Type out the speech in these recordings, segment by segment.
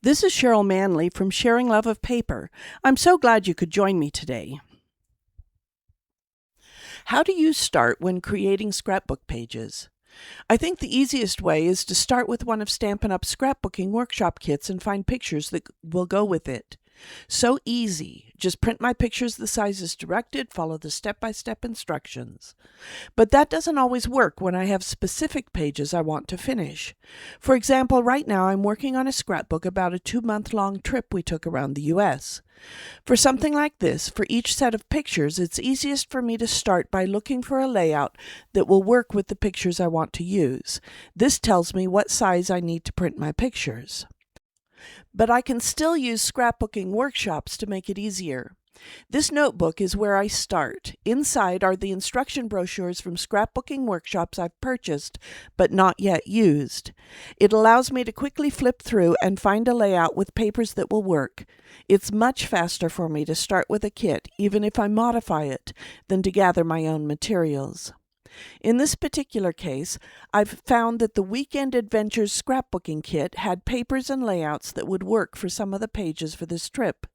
This is Cheryl Manley from Sharing Love of Paper. I'm so glad you could join me today. How do you start when creating scrapbook pages? I think the easiest way is to start with one of Stampin' Up's scrapbooking workshop kits and find pictures that will go with it. So easy. Just print my pictures the sizes directed, follow the step-by-step instructions. But that doesn't always work when I have specific pages I want to finish. For example, right now I'm working on a scrapbook about a 2-month-long trip we took around the U.S. For something like this, for each set of pictures, it's easiest for me to start by looking for a layout that will work with the pictures I want to use. This tells me what size I need to print my pictures. But I can still use scrapbooking workshops to make it easier. This notebook is where I start. Inside are the instruction brochures from scrapbooking workshops I've purchased but not yet used. It allows me to quickly flip through and find a layout with papers that will work. It's much faster for me to start with a kit, even if I modify it, than to gather my own materials. In this particular case, I've found that the Weekend Adventures scrapbooking kit had papers and layouts that would work for some of the pages for this trip.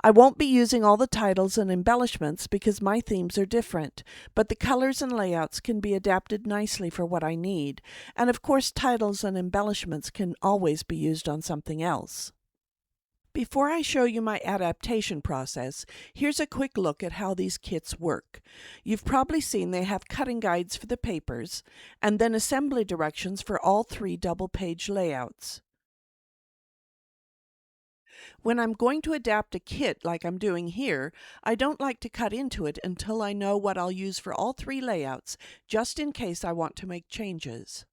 I won't be using all the titles and embellishments because my themes are different, but the colors and layouts can be adapted nicely for what I need, and of course titles and embellishments can always be used on something else. Before I show you my adaptation process, here's a quick look at how these kits work. You've probably seen they have cutting guides for the papers, and then assembly directions for all 3 double-page layouts. When I'm going to adapt a kit like I'm doing here, I don't like to cut into it until I know what I'll use for all 3 layouts, just in case I want to make changes.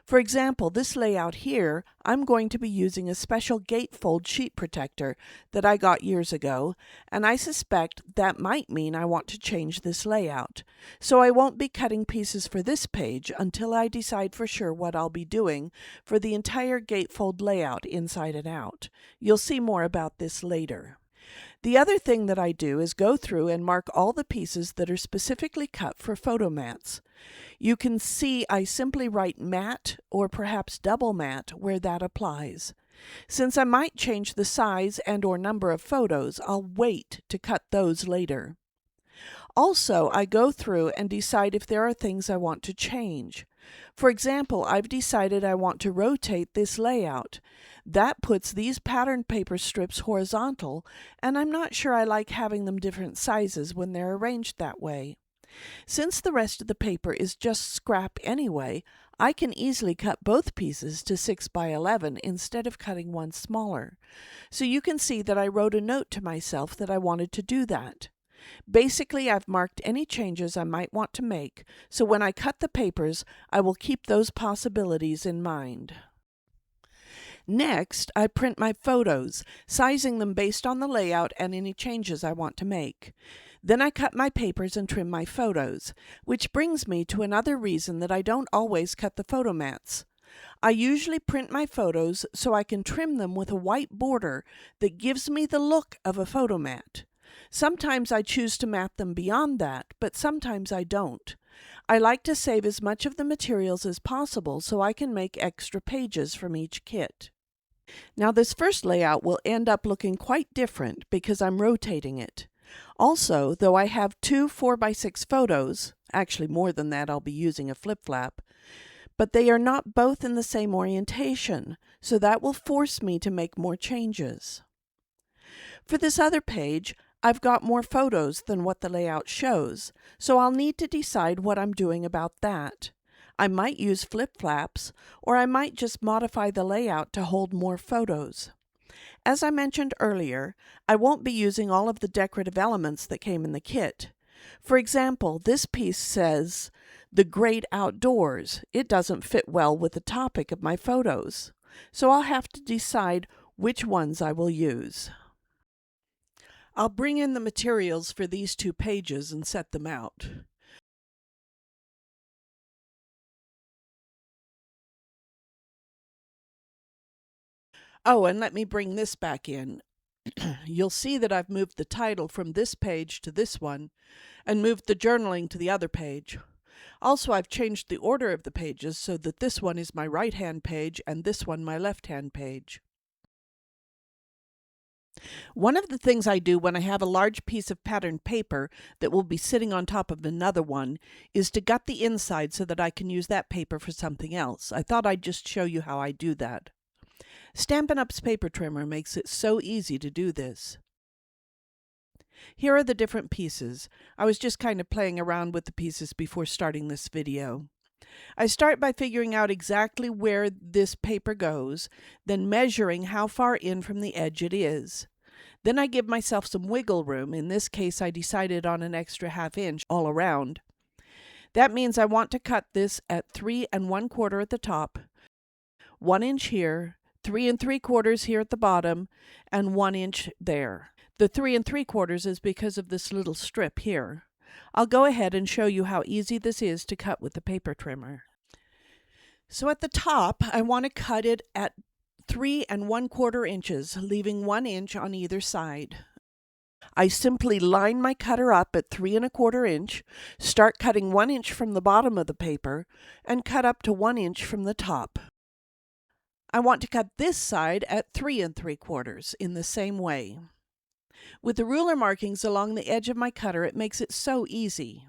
For example, this layout here, I'm going to be using a special gatefold sheet protector that I got years ago, and I suspect that might mean I want to change this layout. So I won't be cutting pieces for this page until I decide for sure what I'll be doing for the entire gatefold layout inside and out. You'll see more about this later. The other thing that I do is go through and mark all the pieces that are specifically cut for photo mats. You can see I simply write mat or perhaps double mat where that applies. Since I might change the size and or number of photos, I'll wait to cut those later. Also, I go through and decide if there are things I want to change. For example, I've decided I want to rotate this layout. That puts these patterned paper strips horizontal, and I'm not sure I like having them different sizes when they're arranged that way. Since the rest of the paper is just scrap anyway, I can easily cut both pieces to 6 by 11 instead of cutting one smaller. So you can see that I wrote a note to myself that I wanted to do that. Basically, I've marked any changes I might want to make, so when I cut the papers, I will keep those possibilities in mind. Next, I print my photos, sizing them based on the layout and any changes I want to make. Then I cut my papers and trim my photos, which brings me to another reason that I don't always cut the photo mats. I usually print my photos so I can trim them with a white border that gives me the look of a photo mat. Sometimes I choose to mat them beyond that, but sometimes I don't. I like to save as much of the materials as possible so I can make extra pages from each kit. Now this first layout will end up looking quite different because I'm rotating it. Also, though I have 2 4x6 photos, actually more than that, I'll be using a flip-flap, but they are not both in the same orientation, so that will force me to make more changes. For this other page, I've got more photos than what the layout shows, so I'll need to decide what I'm doing about that. I might use flip-flaps, or I might just modify the layout to hold more photos. As I mentioned earlier, I won't be using all of the decorative elements that came in the kit. For example, this piece says, "The Great Outdoors." It doesn't fit well with the topic of my photos, so I'll have to decide which ones I will use. I'll bring in the materials for these 2 pages and set them out. Oh, and let me bring this back in. You'll see that I've moved the title from this page to this one and moved the journaling to the other page. Also, I've changed the order of the pages so that this one is my right-hand page and this one my left-hand page. One of the things I do when I have a large piece of patterned paper that will be sitting on top of another one is to gut the inside so that I can use that paper for something else. I thought I'd just show you how I do that. Stampin' Up's paper trimmer makes it so easy to do this. Here are the different pieces. I was just kind of playing around with the pieces before starting this video. I start by figuring out exactly where this paper goes, then measuring how far in from the edge it is. Then I give myself some wiggle room. In this case, I decided on an extra ½ inch all around. That means I want to cut this at 3 1/4 at the top, 1 inch here, 3 3/4 here at the bottom, and 1 inch there. The 3 3/4 is because of this little strip here. I'll go ahead and show you how easy this is to cut with the paper trimmer. So at the top, I want to cut it at 3 1/4 inches, leaving 1 inch on either side. I simply line my cutter up at 3 1/4 inch, start cutting 1 inch from the bottom of the paper, and cut up to 1 inch from the top. I want to cut this side at 3 3/4 in the same way. With the ruler markings along the edge of my cutter, it makes it so easy.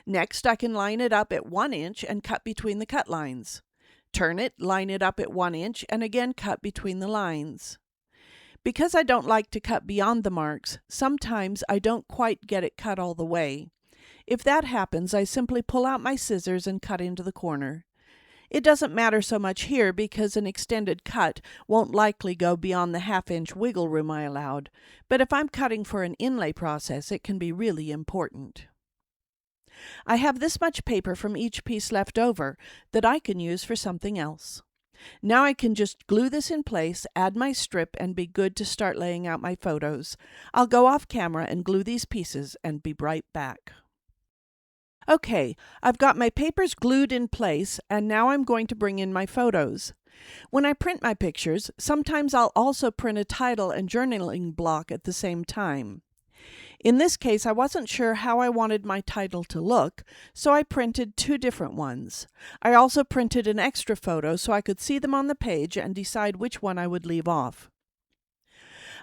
Next, I can line it up at 1 inch and cut between the cut lines. Turn it, line it up at 1 inch, and again cut between the lines. Because I don't like to cut beyond the marks, sometimes I don't quite get it cut all the way. If that happens, I simply pull out my scissors and cut into the corner. It doesn't matter so much here because an extended cut won't likely go beyond the ½ inch wiggle room I allowed, but if I'm cutting for an inlay process, it can be really important. I have this much paper from each piece left over that I can use for something else. Now I can just glue this in place, add my strip, and be good to start laying out my photos. I'll go off camera and glue these pieces and be right back. Okay, I've got my papers glued in place, and now I'm going to bring in my photos. When I print my pictures, sometimes I'll also print a title and journaling block at the same time. In this case, I wasn't sure how I wanted my title to look, so I printed 2 different ones. I also printed an extra photo so I could see them on the page and decide which one I would leave off.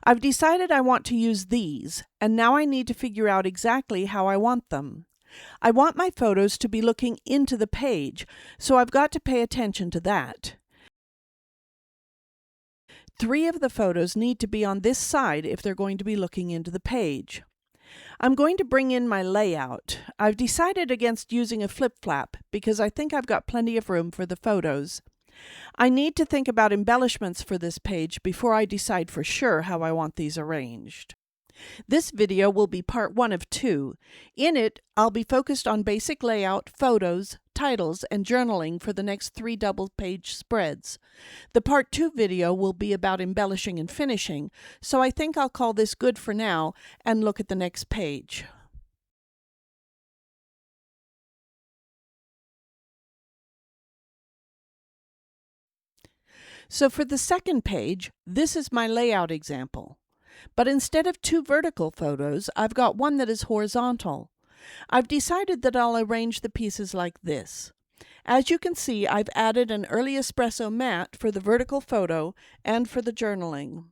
I've decided I want to use these, and now I need to figure out exactly how I want them. I want my photos to be looking into the page, so I've got to pay attention to that. 3 of the photos need to be on this side if they're going to be looking into the page. I'm going to bring in my layout. I've decided against using a flip-flap because I think I've got plenty of room for the photos. I need to think about embellishments for this page before I decide for sure how I want these arranged. This video will be part 1 of 2. In it, I'll be focused on basic layout, photos, titles, and journaling for the next 3 double-page spreads. The part 2 video will be about embellishing and finishing, so I think I'll call this good for now and look at the next page. So for the second page, this is my layout example. But instead of 2 vertical photos, I've got one that is horizontal. I've decided that I'll arrange the pieces like this. As you can see, I've added an early espresso mat for the vertical photo and for the journaling.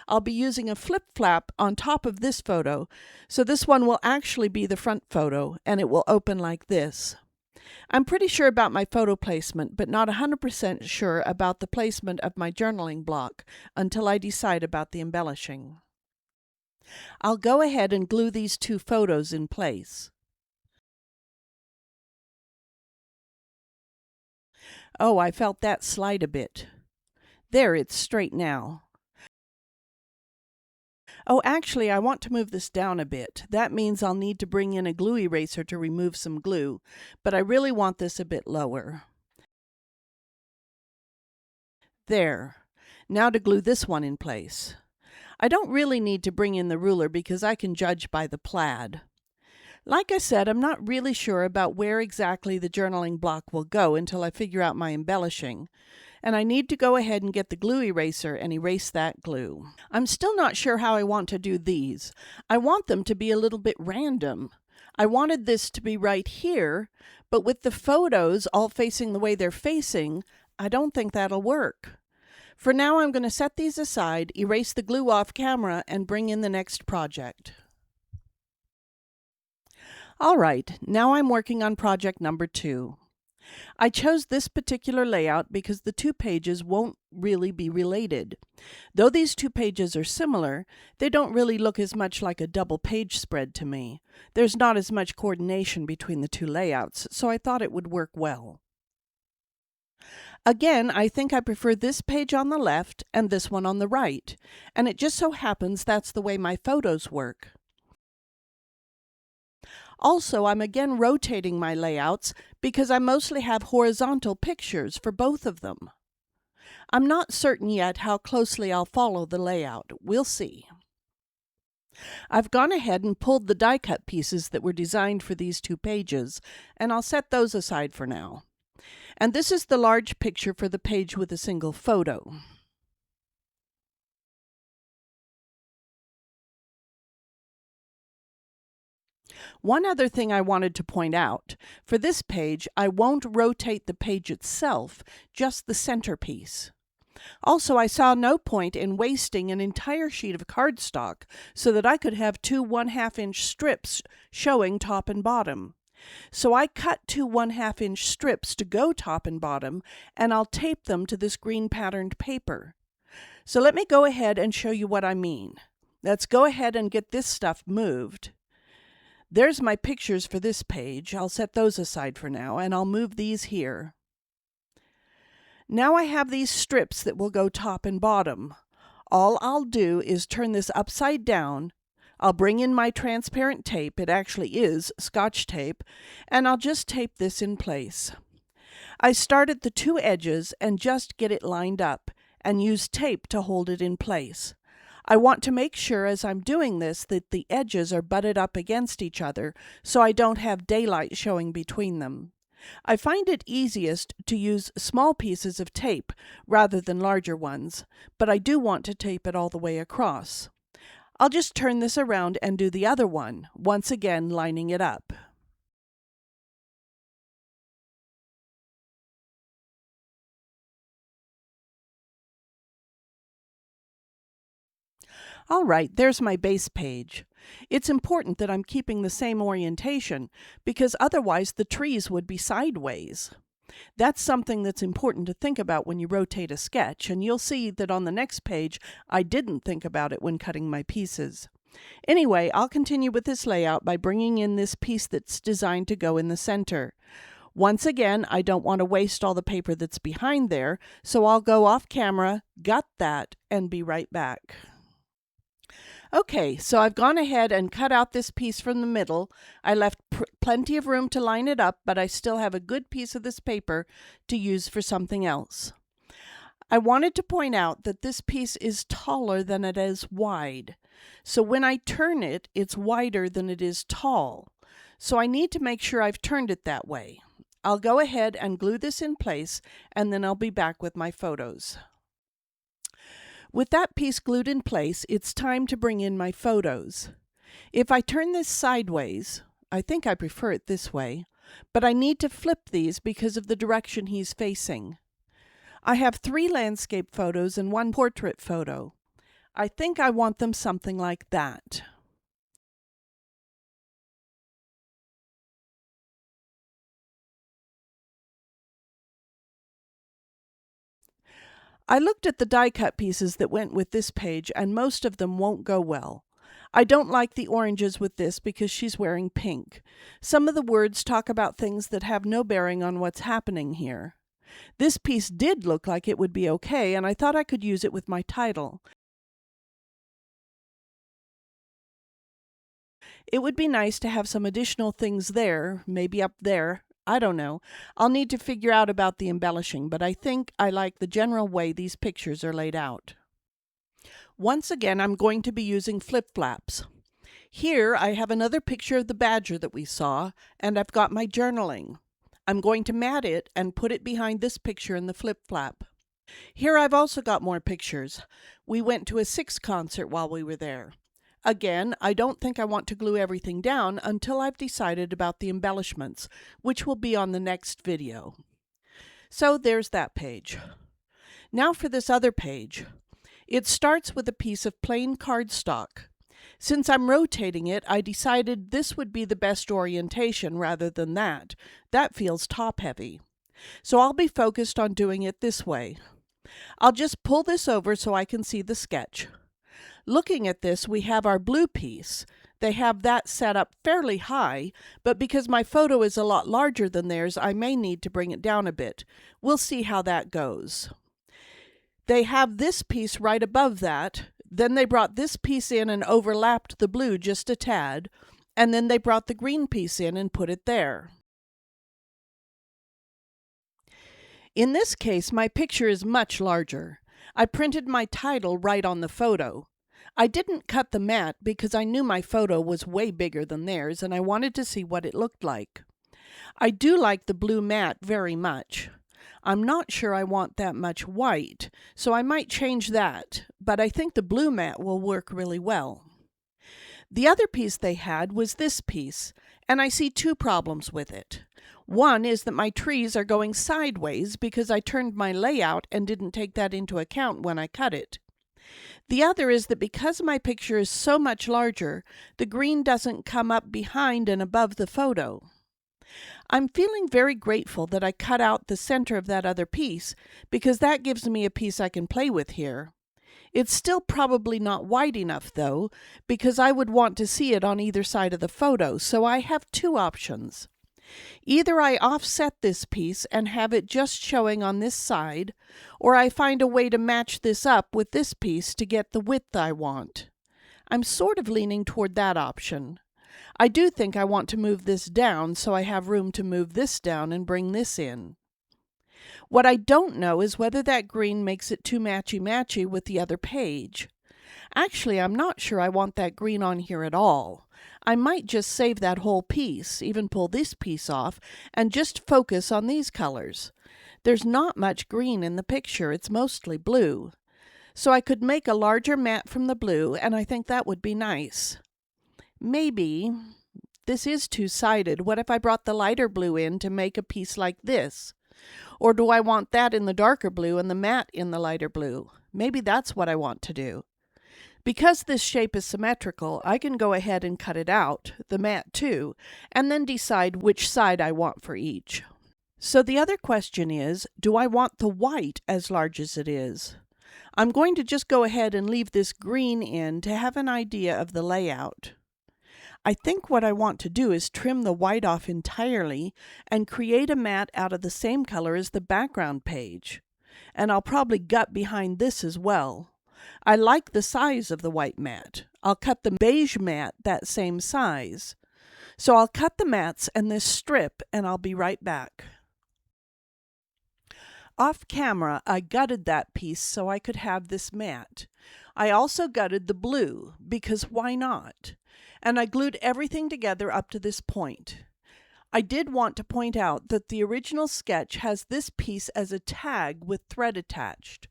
I'll be using a flip-flap on top of this photo, so this one will actually be the front photo, and it will open like this. I'm pretty sure about my photo placement, but not 100% sure about the placement of my journaling block until I decide about the embellishing. I'll go ahead and glue these 2 photos in place. Oh, I felt that slide a bit. There, it's straight now. Oh, actually, I want to move this down a bit. That means I'll need to bring in a glue eraser to remove some glue, but I really want this a bit lower. There. Now to glue this one in place. I don't really need to bring in the ruler because I can judge by the plaid. Like I said, I'm not really sure about where exactly the journaling block will go until I figure out my embellishing. And I need to go ahead and get the glue eraser and erase that glue. I'm still not sure how I want to do these. I want them to be a little bit random. I wanted this to be right here, but with the photos all facing the way they're facing, I don't think that'll work. For now, I'm going to set these aside, erase the glue off camera, and bring in the next project. All right, now I'm working on project number 2. I chose this particular layout because the 2 pages won't really be related. Though these 2 pages are similar, they don't really look as much like a double page spread to me. There's not as much coordination between the 2 layouts, so I thought it would work well. Again, I think I prefer this page on the left and this one on the right, and it just so happens that's the way my photos work. Also, I'm again rotating my layouts because I mostly have horizontal pictures for both of them. I'm not certain yet how closely I'll follow the layout. We'll see. I've gone ahead and pulled the die cut pieces that were designed for these 2 pages, and I'll set those aside for now. And this is the large picture for the page with a single photo. One other thing I wanted to point out, for this page, I won't rotate the page itself, just the centerpiece. Also, I saw no point in wasting an entire sheet of cardstock so that I could have 2 1/2-inch strips showing top and bottom. So I cut 2 1/2-inch strips to go top and bottom, and I'll tape them to this green patterned paper. So let me go ahead and show you what I mean. Let's go ahead and get this stuff moved. There's my pictures for this page. I'll set those aside for now, and I'll move these here. Now I have these strips that will go top and bottom. All I'll do is turn this upside down. I'll bring in my transparent tape, it actually is Scotch tape, and I'll just tape this in place. I start at the 2 edges and just get it lined up, and use tape to hold it in place. I want to make sure as I'm doing this that the edges are butted up against each other so I don't have daylight showing between them. I find it easiest to use small pieces of tape rather than larger ones, but I do want to tape it all the way across. I'll just turn this around and do the other one, once again lining it up. All right, there's my base page. It's important that I'm keeping the same orientation because otherwise the trees would be sideways. That's something that's important to think about when you rotate a sketch, and you'll see that on the next page I didn't think about it when cutting my pieces. Anyway, I'll continue with this layout by bringing in this piece that's designed to go in the center. Once again, I don't want to waste all the paper that's behind there, so I'll go off camera, gut that, and be right back. Okay, so I've gone ahead and cut out this piece from the middle. I left plenty of room to line it up, but I still have a good piece of this paper to use for something else. I wanted to point out that this piece is taller than it is wide. So when I turn it, it's wider than it is tall. So I need to make sure I've turned it that way. I'll go ahead and glue this in place, and then I'll be back with my photos. With that piece glued in place, it's time to bring in my photos. If I turn this sideways, I think I prefer it this way, but I need to flip these because of the direction he's facing. I have 3 landscape photos and 1 portrait photo. I think I want them something like that. I looked at the die cut pieces that went with this page, and most of them won't go well. I don't like the oranges with this because she's wearing pink. Some of the words talk about things that have no bearing on what's happening here. This piece did look like it would be okay, and I thought I could use it with my title. It would be nice to have some additional things there, maybe up there. I don't know. I'll need to figure out about the embellishing, but I think I like the general way these pictures are laid out. Once again, I'm going to be using flip-flaps. Here I have another picture of the badger that we saw, and I've got my journaling. I'm going to mat it and put it behind this picture in the flip-flap. Here I've also got more pictures. We went to a Six concert while we were there. Again, I don't think I want to glue everything down until I've decided about the embellishments, which will be on the next video. So there's that page. Now for this other page. It starts with a piece of plain cardstock. Since I'm rotating it, I decided this would be the best orientation rather than that. That feels top-heavy. So I'll be focused on doing it this way. I'll just pull this over so I can see the sketch. Looking at this, we have our blue piece. They have that set up fairly high, but because my photo is a lot larger than theirs, I may need to bring it down a bit. We'll see how that goes. They have this piece right above that. Then they brought this piece in and overlapped the blue just a tad, and then they brought the green piece in and put it there. In this case, my picture is much larger. I printed my title right on the photo. I didn't cut the mat because I knew my photo was way bigger than theirs and I wanted to see what it looked like. I do like the blue mat very much. I'm not sure I want that much white, so I might change that, but I think the blue mat will work really well. The other piece they had was this piece, and I see two problems with it. One is that my trees are going sideways because I turned my layout and didn't take that into account when I cut it. The other is that because my picture is so much larger, the green doesn't come up behind and above the photo. I'm feeling very grateful that I cut out the center of that other piece because that gives me a piece I can play with here. It's still probably not wide enough though, because I would want to see it on either side of the photo, so I have two options. Either I offset this piece and have it just showing on this side, or I find a way to match this up with this piece to get the width I want. I'm sort of leaning toward that option. I do think I want to move this down so I have room to move this down and bring this in. What I don't know is whether that green makes it too matchy-matchy with the other page. Actually, I'm not sure I want that green on here at all. I might just save that whole piece, even pull this piece off, and just focus on these colors. There's not much green in the picture, it's mostly blue. So I could make a larger mat from the blue, and I think that would be nice. Maybe, this is two-sided, what if I brought the lighter blue in to make a piece like this? Or do I want that in the darker blue and the mat in the lighter blue? Maybe that's what I want to do. Because this shape is symmetrical, I can go ahead and cut it out, the mat too, and then decide which side I want for each. So the other question is, do I want the white as large as it is? I'm going to just go ahead and leave this green in to have an idea of the layout. I think what I want to do is trim the white off entirely and create a mat out of the same color as the background page. And I'll probably gut behind this as well. I like the size of the white mat. I'll cut the beige mat that same size. So I'll cut the mats and this strip and I'll be right back. Off camera, I gutted that piece so I could have this mat. I also gutted the blue, because why not? And I glued everything together up to this point. I did want to point out that the original sketch has this piece as a tag with thread attached.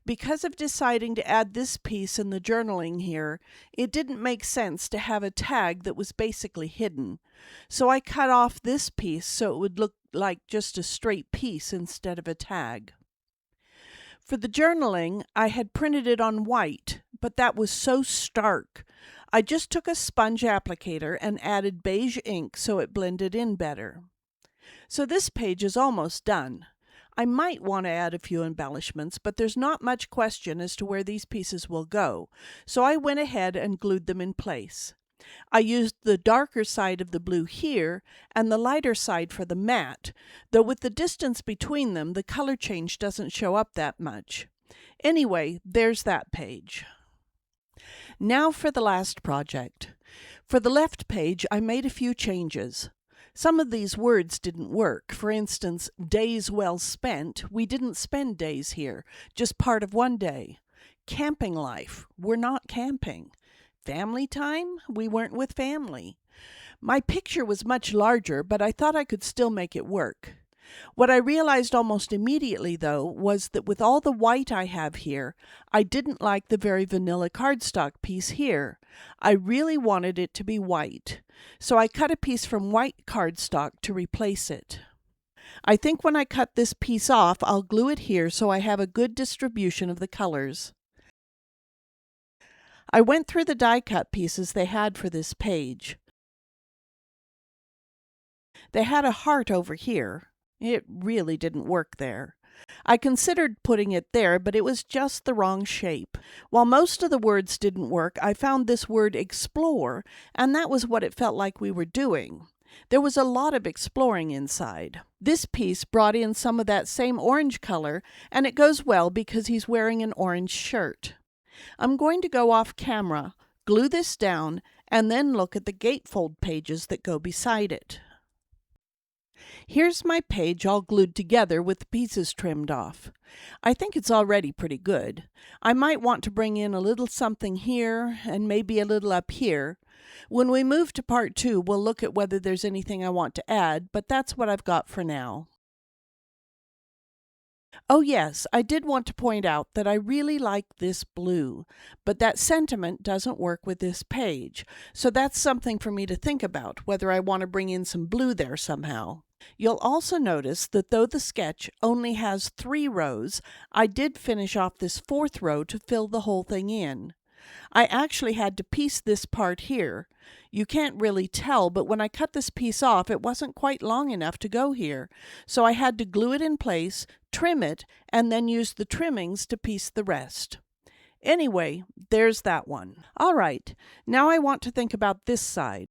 Because of deciding to add this piece in the journaling here, it didn't make sense to have a tag that was basically hidden. So I cut off this piece so it would look like just a straight piece instead of a tag. For the journaling, I had printed it on white, but that was so stark. I just took a sponge applicator and added beige ink so it blended in better. So this page is almost done. I might want to add a few embellishments, but there's not much question as to where these pieces will go, so I went ahead and glued them in place. I used the darker side of the blue here and the lighter side for the mat, though with the distance between them, the color change doesn't show up that much. Anyway, there's that page. Now for the last project. For the left page, I made a few changes. Some of these words didn't work. For instance, days well spent. We didn't spend days here, just part of one day. Camping life. We're not camping. Family time? We weren't with family. My picture was much larger, but I thought I could still make it work. What I realized almost immediately, though, was that with all the white I have here, I didn't like the very vanilla cardstock piece here. I really wanted it to be white, so I cut a piece from white cardstock to replace it. I think when I cut this piece off, I'll glue it here so I have a good distribution of the colors. I went through the die cut pieces they had for this page. They had a heart over here. It really didn't work there. I considered putting it there, but it was just the wrong shape. While most of the words didn't work, I found this word explore, and that was what it felt like we were doing. There was a lot of exploring inside. This piece brought in some of that same orange color, and it goes well because he's wearing an orange shirt. I'm going to go off camera, glue this down, and then look at the gatefold pages that go beside it. Here's my page all glued together with the pieces trimmed off. I think it's already pretty good. I might want to bring in a little something here and maybe a little up here. When we move to part 2, we'll look at whether there's anything I want to add, but that's what I've got for now. Oh yes, I did want to point out that I really like this blue, but that sentiment doesn't work with this page, so that's something for me to think about, whether I want to bring in some blue there somehow. You'll also notice that though the sketch only has 3 rows, I did finish off this 4th row to fill the whole thing in. I actually had to piece this part here. You can't really tell, but when I cut this piece off, it wasn't quite long enough to go here, so I had to glue it in place, trim it, and then use the trimmings to piece the rest. Anyway, there's that one. All right, now I want to think about this side.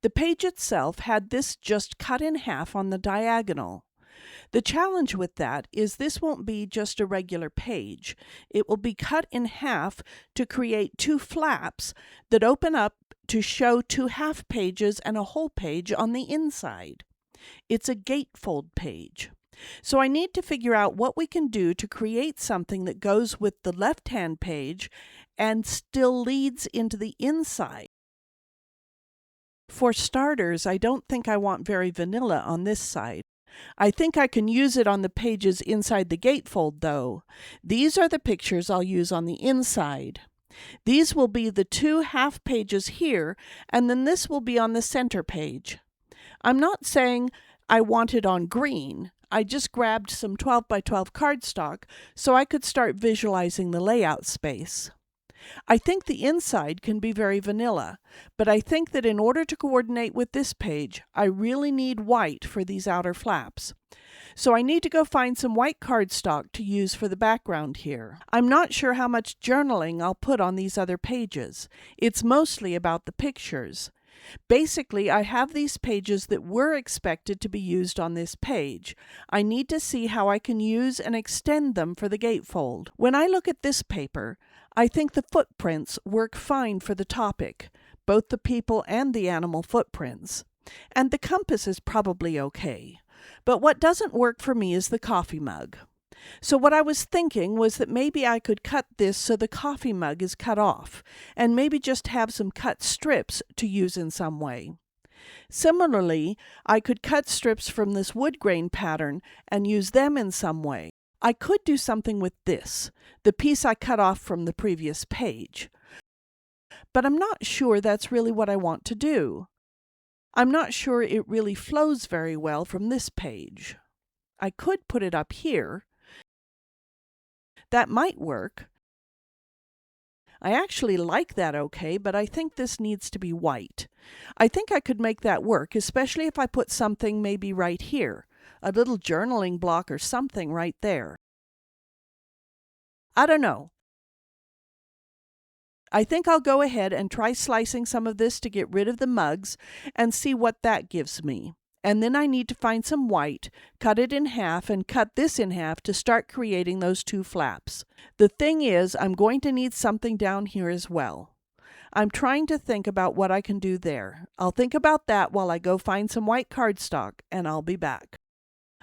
The page itself had this just cut in half on the diagonal. The challenge with that is this won't be just a regular page. It will be cut in half to create 2 flaps that open up to show 2 half pages and a whole page on the inside. It's a gatefold page. So I need to figure out what we can do to create something that goes with the left-hand page and still leads into the inside. For starters, I don't think I want very vanilla on this side. I think I can use it on the pages inside the gatefold, though. These are the pictures I'll use on the inside. These will be the 2 half pages here, and then this will be on the center page. I'm not saying I want it on green. I just grabbed some 12 by 12 cardstock so I could start visualizing the layout space. I think the inside can be very vanilla, but I think that in order to coordinate with this page, I really need white for these outer flaps. So I need to go find some white cardstock to use for the background here. I'm not sure how much journaling I'll put on these other pages. It's mostly about the pictures. Basically, I have these pages that were expected to be used on this page. I need to see how I can use and extend them for the gatefold. When I look at this paper, I think the footprints work fine for the topic, both the people and the animal footprints. And the compass is probably okay. But what doesn't work for me is the coffee mug. So what I was thinking was that maybe I could cut this so the coffee mug is cut off, and maybe just have some cut strips to use in some way. Similarly, I could cut strips from this wood grain pattern and use them in some way. I could do something with this, the piece I cut off from the previous page. But I'm not sure that's really what I want to do. I'm not sure it really flows very well from this page. I could put it up here. That might work. I actually like that okay, but I think this needs to be white. I think I could make that work, especially if I put something maybe right here, a little journaling block or something right there. I don't know. I think I'll go ahead and try slicing some of this to get rid of the mugs and see what that gives me. And then I need to find some white, cut it in half, and cut this in half to start creating those 2 flaps. The thing is, I'm going to need something down here as well. I'm trying to think about what I can do there. I'll think about that while I go find some white cardstock, and I'll be back.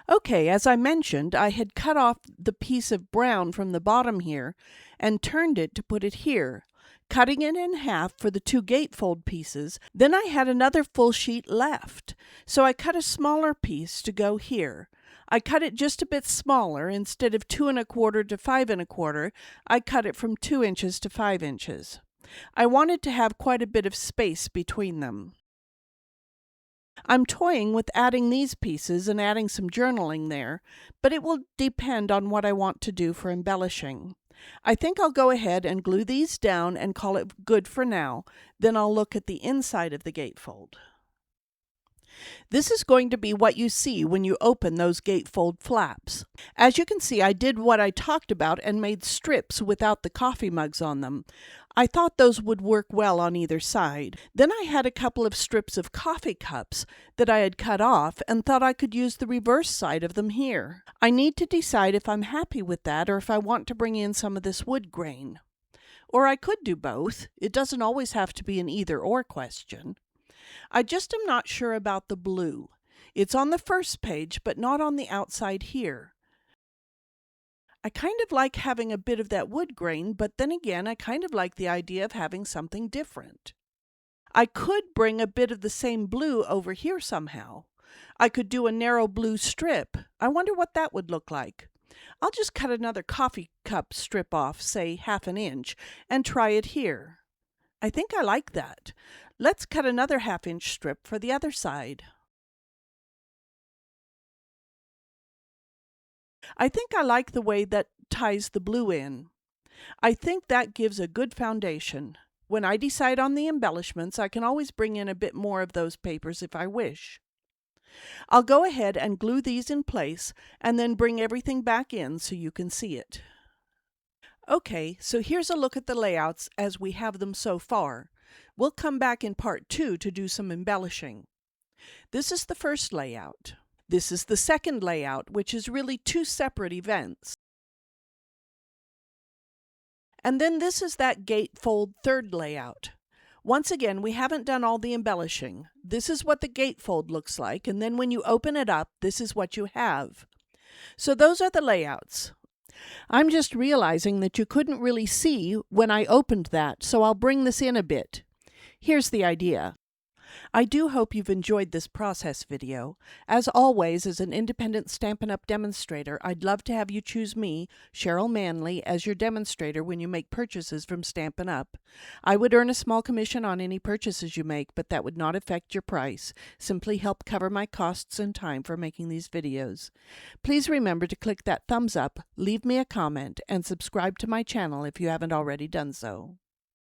Okay, as I mentioned, I had cut off the piece of brown from the bottom here and turned it to put it here, cutting it in half for the 2 gatefold pieces. Then I had another full sheet left, so I cut a smaller piece to go here. I cut it just a bit smaller. Instead of 2 1/4 to 5 1/4, I cut it from 2 inches to 5 inches. I wanted to have quite a bit of space between them. I'm toying with adding these pieces and adding some journaling there, but it will depend on what I want to do for embellishing. I think I'll go ahead and glue these down and call it good for now. Then I'll look at the inside of the gatefold. This is going to be what you see when you open those gatefold flaps. As you can see, I did what I talked about and made strips without the coffee mugs on them. I thought those would work well on either side. Then I had a couple of strips of coffee cups that I had cut off and thought I could use the reverse side of them here. I need to decide if I'm happy with that or if I want to bring in some of this wood grain. Or I could do both. It doesn't always have to be an either-or question. I just am not sure about the blue. It's on the first page, but not on the outside here. I kind of like having a bit of that wood grain, but then again, I kind of like the idea of having something different. I could bring a bit of the same blue over here somehow. I could do a narrow blue strip. I wonder what that would look like. I'll just cut another coffee cup strip off, say 1/2 inch, and try it here. I think I like that. Let's cut another 1/2 inch strip for the other side. I think I like the way that ties the blue in. I think that gives a good foundation. When I decide on the embellishments, I can always bring in a bit more of those papers if I wish. I'll go ahead and glue these in place and then bring everything back in so you can see it. Okay, so here's a look at the layouts as we have them so far. We'll come back in part 2 to do some embellishing. This is the first layout. This is the second layout, which is really 2 separate events. And then this is that gatefold third layout. Once again, we haven't done all the embellishing. This is what the gatefold looks like, and then when you open it up, this is what you have. So those are the layouts. I'm just realizing that you couldn't really see when I opened that, so I'll bring this in a bit. Here's the idea. I do hope you've enjoyed this process video. As always, as an independent Stampin' Up! Demonstrator, I'd love to have you choose me, Cheryl Manley, as your demonstrator when you make purchases from Stampin' Up! I would earn a small commission on any purchases you make, but that would not affect your price. Simply help cover my costs and time for making these videos. Please remember to click that thumbs up, leave me a comment, and subscribe to my channel if you haven't already done so.